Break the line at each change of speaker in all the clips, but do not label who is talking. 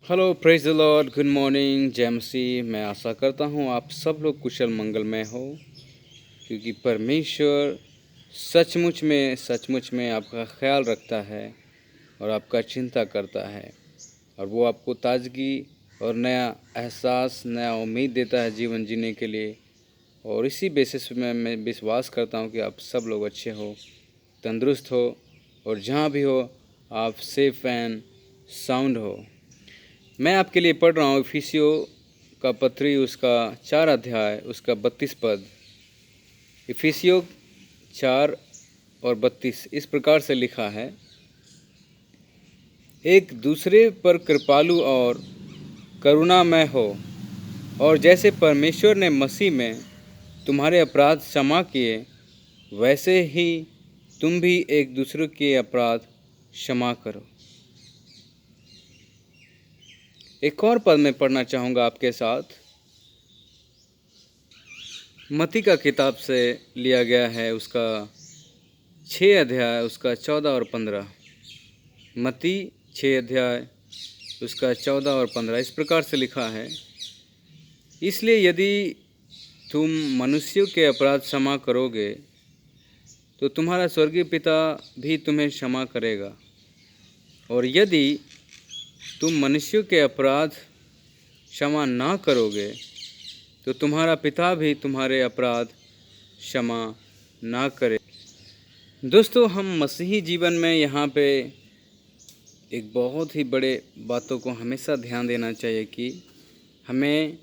Hello, praise the Lord, good morning, जय मसीह। मैं आशा करता हूँ आप सब लोग कुशल मंगलमय हो, क्योंकि परमेश्वर सचमुच में आपका ख्याल रखता है और आपका चिंता करता है, और वो आपको ताजगी और नया एहसास, नया उम्मीद देता है जीवन जीने के लिए। और इसी बेसिस पे मैं विश्वास करता हूँ कि आप सब लोग अच्छे हो, तंदुरुस्त हो, और जहाँ भी हो आप सेफ एंड साउंड हो। मैं आपके लिए पढ़ रहा हूँ इफिसियों का पत्री, उसका 4 अध्याय, उसका 32 पद। इफिसियों 4 और 32 इस प्रकार से लिखा है, एक दूसरे पर कृपालु और करुणामय हो, और जैसे परमेश्वर ने मसीह में तुम्हारे अपराध क्षमा किए, वैसे ही तुम भी एक दूसरे के अपराध क्षमा करो। एक और पद मैं पढ़ना चाहूँगा आपके साथ। मत्ती का किताब से लिया गया है, उसका 6 अध्याय, उसका 14 और 15। मत्ती 6 अध्याय, उसका 14 और 15 इस प्रकार से लिखा है, इसलिए यदि तुम मनुष्यों के अपराध क्षमा करोगे, तो तुम्हारा स्वर्गीय पिता भी तुम्हें क्षमा करेगा। और यदि तुम मनुष्यों के अपराध क्षमा ना करोगे, तो तुम्हारा पिता भी तुम्हारे अपराध क्षमा ना करे। दोस्तों, हम मसीही जीवन में यहाँ पे एक बहुत ही बड़े बातों को हमेशा ध्यान देना चाहिए कि हमें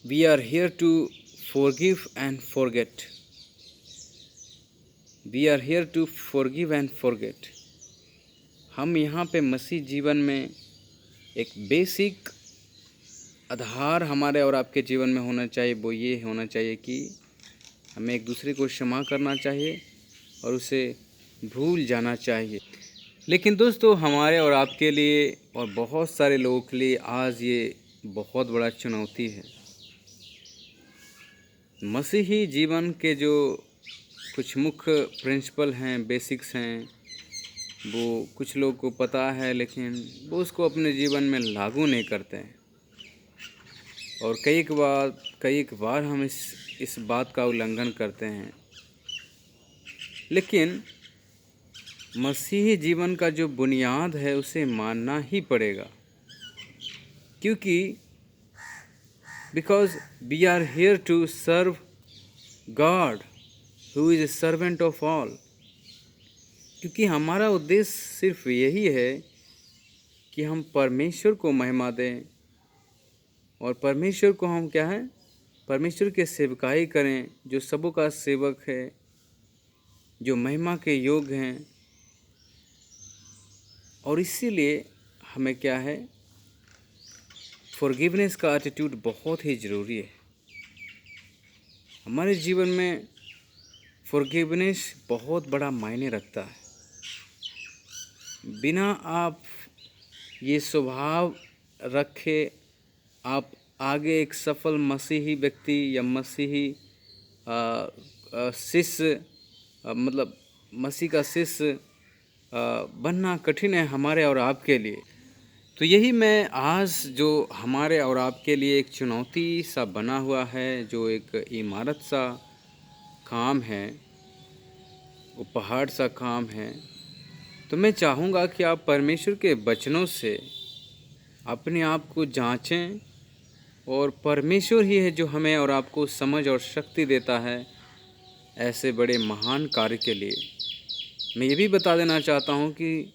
we are here to forgive and forget. We are here to forgive and forget. हम यहाँ पे मसीह जीवन में एक बेसिक आधार हमारे और आपके जीवन में होना चाहिए। वो ये होना चाहिए कि हमें एक दूसरे को क्षमा करना चाहिए और उसे भूल जाना चाहिए। लेकिन दोस्तों, हमारे और आपके लिए और बहुत सारे लोगों के लिए आज ये बहुत बड़ा चुनौती है। मसीही जीवन के जो कुछ मुख्य प्रिंसिपल हैं, बेसिक्स हैं, वो कुछ लोग को पता है, लेकिन वो उसको अपने जीवन में लागू नहीं करते हैं। और कई एक बार हम इस बात का उल्लंघन करते हैं। लेकिन मसीही जीवन का जो बुनियाद है उसे मानना ही पड़ेगा, क्योंकि because we are here to serve God who is a servant of all. क्योंकि हमारा उद्देश्य सिर्फ यही है कि हम परमेश्वर को महिमा दें, और परमेश्वर को हम क्या है, परमेश्वर की सेवकाई करें, जो सबों का सेवक है, जो महिमा के योग्य हैं। और इसीलिए हमें क्या है, फॉरगिवनेस का एटीट्यूड बहुत ही ज़रूरी है। हमारे जीवन में फॉरगिवनेस बहुत बड़ा मायने रखता है। बिना आप ये स्वभाव रखे आप आगे एक सफल मसीही व्यक्ति या मसीही शिष्य, मतलब मसीह का शिष्य बनना कठिन है हमारे और आपके लिए। तो यही मैं आज जो हमारे और आपके लिए एक चुनौती सा बना हुआ है, जो एक इमारत सा काम है, वो पहाड़ सा काम है, तो मैं चाहूँगा कि आप परमेश्वर के वचनों से अपने आप को जांचें, और परमेश्वर ही है जो हमें और आपको समझ और शक्ति देता है ऐसे बड़े महान कार्य के लिए। मैं ये भी बता देना चाहता हूँ कि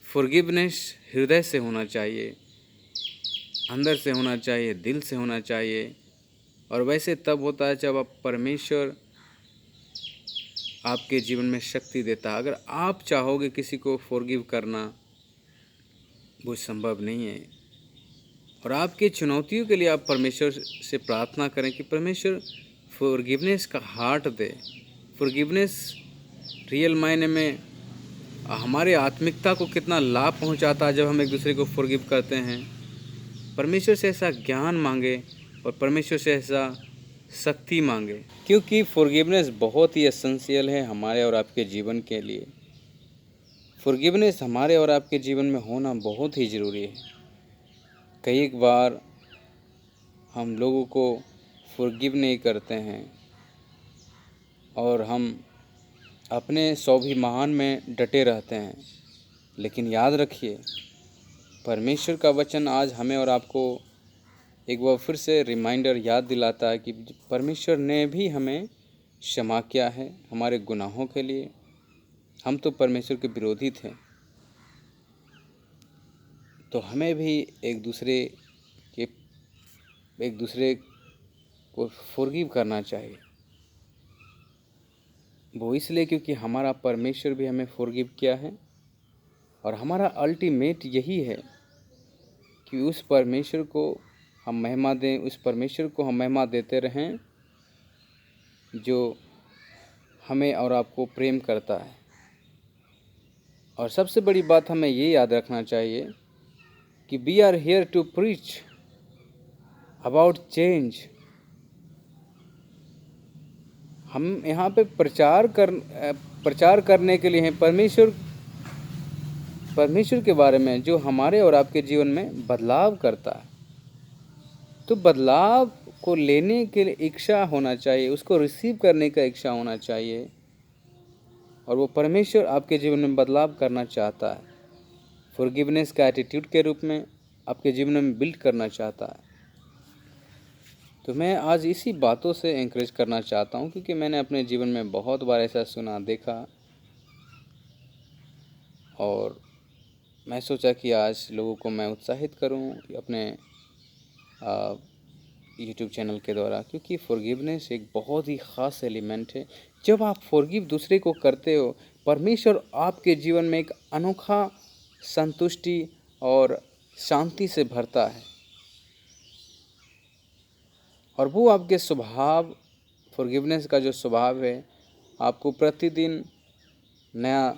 फॉरगिवनेस हृदय से होना चाहिए, अंदर से होना चाहिए, दिल से होना चाहिए। और वैसे तब होता है जब आप परमेश्वर आपके जीवन में शक्ति देता है। अगर आप चाहोगे किसी को फॉरगिव करना, वो संभव नहीं है। और आपकी चुनौतियों के लिए आप परमेश्वर से प्रार्थना करें कि परमेश्वर फॉरगिवनेस का हार्ट दे। फॉरगिवनेस रियल मायने में हमारे आत्मिकता को कितना लाभ पहुंचाता है जब हम एक दूसरे को फॉरगिव करते हैं। परमेश्वर से ऐसा ज्ञान मांगे और परमेश्वर से ऐसा शक्ति मांगे, क्योंकि फॉरगिवनेस बहुत ही एसेंशियल है हमारे और आपके जीवन के लिए। फॉरगिवनेस हमारे और आपके जीवन में होना बहुत ही ज़रूरी है। कई बार हम लोगों को फॉरगिव नहीं करते हैं और हम अपने स्वाभिमान में डटे रहते हैं। लेकिन याद रखिए, परमेश्वर का वचन आज हमें और आपको एक बार फिर से रिमाइंडर याद दिलाता है कि परमेश्वर ने भी हमें क्षमा किया है हमारे गुनाहों के लिए। हम तो परमेश्वर के विरोधी थे, तो हमें भी एक दूसरे को फॉरगिव करना चाहिए। वो इसलिए क्योंकि हमारा परमेश्वर भी हमें फॉरगिव किया है और हमारा अल्टीमेट यही है कि उस परमेश्वर को हम महिमा दें, उस परमेश्वर को हम महिमा देते रहें जो हमें और आपको प्रेम करता है। और सबसे बड़ी बात हमें ये याद रखना चाहिए कि we are here to preach about change. हम यहाँ पे प्रचार करने के लिए हैं परमेश्वर के बारे में, जो हमारे और आपके जीवन में बदलाव करता है। तो बदलाव को लेने के लिए इच्छा होना चाहिए, उसको रिसीव करने का इच्छा होना चाहिए, और वो परमेश्वर आपके जीवन में बदलाव करना चाहता है। फॉरगिवनेस का एटीट्यूड के रूप में आपके जीवन में बिल्ड करना चाहता है। तो मैं आज इसी बातों से एंकरेज करना चाहता हूँ, क्योंकि मैंने अपने जीवन में बहुत बार ऐसा सुना, देखा, और मैं सोचा कि आज लोगों को मैं उत्साहित करूँ अपने यूट्यूब चैनल के द्वारा, क्योंकि फॉरगिवनेस एक बहुत ही ख़ास एलिमेंट है। जब आप फॉरगिव दूसरे को करते हो, परमेश्वर आपके जीवन में एक अनोखा संतुष्टि और शांति से भरता है, और वो आपके स्वभाव, फॉरगिवनेस का जो स्वभाव है, आपको प्रतिदिन नया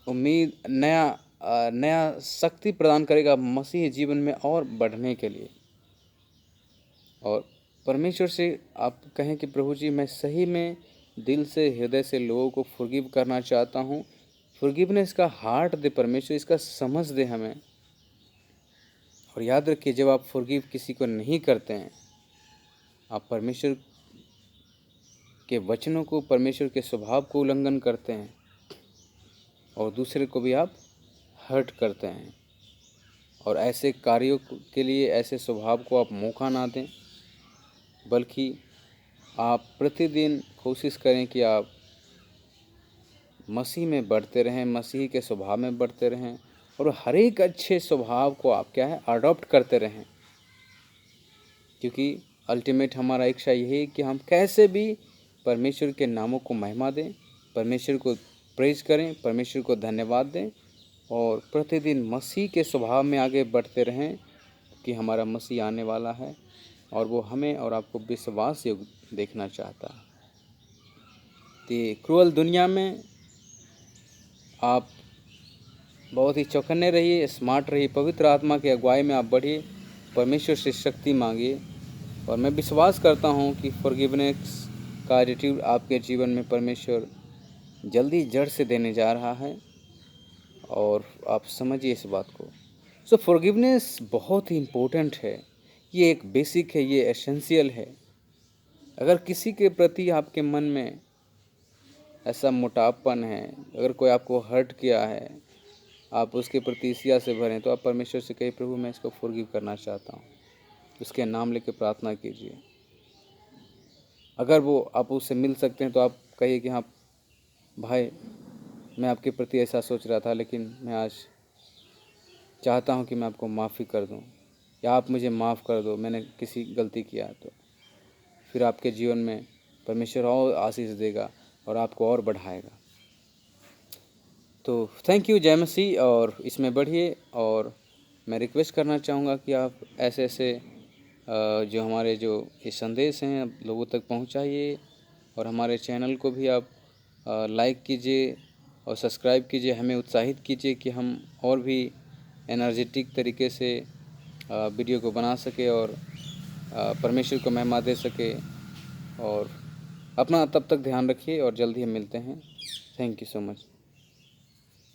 उम्मीद, नया शक्ति प्रदान करेगा मसीह जीवन में और बढ़ने के लिए। और परमेश्वर से आप कहें कि प्रभु जी, मैं सही में दिल से, हृदय से लोगों को फॉरगिव करना चाहता हूँ। फॉरगिवनेस का हार्ट दे परमेश्वर, इसका समझ दे हमें। और याद रखिए, जब आप फॉरगिव किसी को नहीं करते हैं, आप परमेश्वर के वचनों को, परमेश्वर के स्वभाव को उल्लंघन करते हैं, और दूसरे को भी आप हर्ट करते हैं। और ऐसे कार्यों के लिए, ऐसे स्वभाव को आप मौका ना दें, बल्कि आप प्रतिदिन कोशिश करें कि आप मसीह में बढ़ते रहें, मसीह के स्वभाव में बढ़ते रहें, और हर एक अच्छे स्वभाव को आप क्या है, अडॉप्ट करते रहें। क्योंकि अल्टीमेट हमारा इच्छा यही है कि हम कैसे भी परमेश्वर के नामों को महिमा दें, परमेश्वर को प्रेज करें, परमेश्वर को धन्यवाद दें, और प्रतिदिन मसीह के स्वभाव में आगे बढ़ते रहें, कि हमारा मसीह आने वाला है और वो हमें और आपको विश्वास योग्य देखना चाहता है। तो क्रूअल दुनिया में आप बहुत ही चौकन्ने रहिए, स्मार्ट रहिए, पवित्र आत्मा की अगुवाई में आप बढ़िए, परमेश्वर से शक्ति मांगिए। और मैं विश्वास करता हूँ कि फॉरगिवनेस का एटीट्यूड आपके जीवन में परमेश्वर जल्दी जड़ से देने जा रहा है, और आप समझिए इस बात को। सो फॉरगिवनेस बहुत ही इम्पोर्टेंट है, ये एक बेसिक है, ये एसेंशियल है। अगर किसी के प्रति आपके मन में ऐसा मोटापन है, अगर कोई आपको हर्ट किया है, आप उसके प्रति ईर्ष्या से भरें, तो आप परमेश्वर से कहिए, प्रभु मैं इसको फॉरगिव करना चाहता हूँ। उसके नाम लेके प्रार्थना कीजिए। अगर वो आप उससे मिल सकते हैं तो आप कहिए कि हाँ भाई, मैं आपके प्रति ऐसा सोच रहा था, लेकिन मैं आज चाहता हूँ कि मैं आपको माफ़ी कर दूँ, या आप मुझे माफ़ कर दो, मैंने किसी गलती किया। तो फिर आपके जीवन में परमेश्वर और आशीष देगा और आपको और बढ़ाएगा। तो थैंक यू, जय मसीह, और इसमें बढ़िए। और मैं रिक्वेस्ट करना चाहूँगा कि आप ऐसे जो हमारे जो ये संदेश हैं आप लोगों तक पहुँचाइए, और हमारे चैनल को भी आप लाइक कीजिए और सब्सक्राइब कीजिए, हमें उत्साहित कीजिए कि हम और भी एनर्जेटिक तरीके से वीडियो को बना सके और परमेश्वर को महिमा दे सके। और अपना तब तक ध्यान रखिए, और जल्दी हम मिलते हैं। Thank you so much.